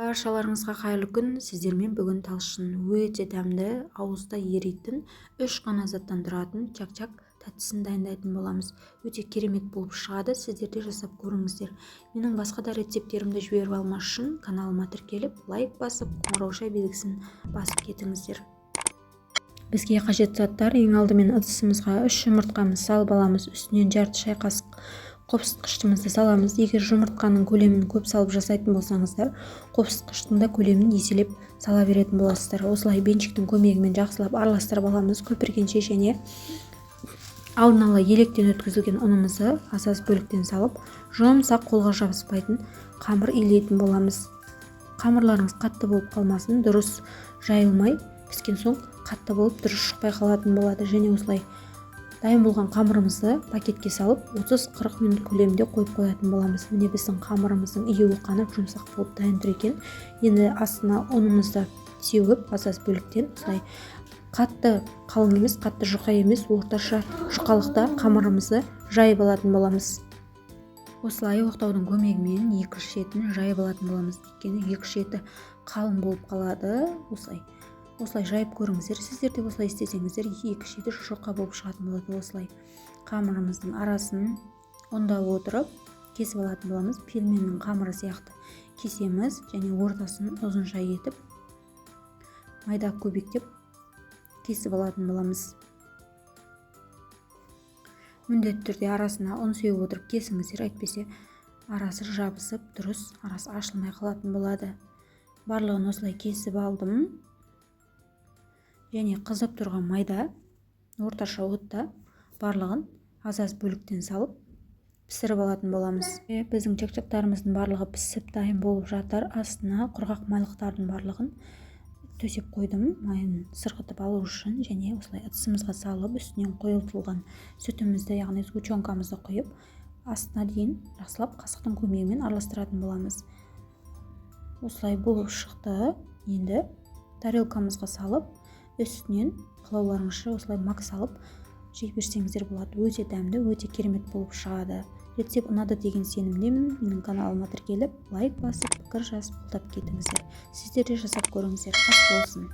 Баршаларыңызға қайырлы күн. Сіздермен бүгін талшын өте дәмді, ауызда еритін, 3 қана заттан тұратын чак-чак тәттісін дайындайтын боламыз. Өте керемет болып шығады. Сіздер де жасап көріңіздер. Менің басқа да рецептерімді жіберіп алмас үшін каналыма тіркеліп, лайк басып, қоңырау белгісін басып кетіңіздер. Бізге қажетті заттар: ең алдымен ыдысымызға 3 жұмыртқамызды салып аламыз. Үстінен жарты шай қасық қопсытқыштымызды саламыз. Егер жұмыртқаның көлемін көп салып жасайтын болсаңыздар, қопсытқыштың да көлемін еселеп сала беретін боласыздар. Осылай бенчиктің көмегімен жақсылап араластырып аламыз. Көпіргенше және алдын ала електен өткізілген ұнымызды асас бөліктен салып, жұмсақ, қолға жабыспайтын қамыр илейтін боламыз. Қамырларыңыз қатты болып қалмасын, дұрыс жайылмай піскен соң қатты болып дұрыс шықпай қалатын болады. Және осылай дайын болған қамырымызды пакетке салып 30-40 минут көлемінде қойып қоятын боламыз. Міне біздің қамырымыздың июі қанып жұмсақ болып дайын тұр екен. Енді астына ұнымызды сеуіп, асас бөліктен осылай қатты қалың емес, қатты жұқа емес, орташа жұқалықта қамырымызды жайып алатын боламыз. Осылай оқтаудың көмегімен екі шетін жайып алатын боламыз. Өйткені екі шеті қалың болып қалады. Осылай жайып көріңіздер. Сіздер де осылай істесеңіздер, екі шеті жұқа болып шығатын болады. Осылай қамырымыздың арасын ұндап отырып кесіп алатын боламыз. Пельменнің қамыры сияқты кесеміз және ортасын ұзынша етіп майда көбіктеп кесіп алатын боламыз. Міндетті түрде арасына ұн сеуіп отырып кесіңіздер, әйтпесе арасы жабысып, дұрыс арасы ашылмай қалатын болады. Барлығын осылай кесіп алдым. Және қызып тұрған майда орташа отта барлығын асас бөліктен салып пісіріп алатын боламыз. Біздің чак-чактарымыздың барлығы пісіп дайын болып жатыр. Астына құрғақ майлықтардың барлығын төсеп қойдым, майын сырғытып алу үшін. Және осылай ыдысымызға салып, үстінен қойылтылған сүтімізді, яғни сгущенкамызды құйып, астына дейін жақсылап қасықтың көмегімен араластыратын боламыз. Осылай болып шықты. Енді тарелкамызға салып, үстінен қалауларыңызша осылай мак салып жей берсеңіздер болады. Өте дәмді, өте керемет болып шығады. Рецепт ұнады деген сенімдемін. Менің каналыма тіркеліп, лайк басып, пікір жазып қолдап кетіңіздер. Сіздер де жасап көріңіздер. Ас болсын.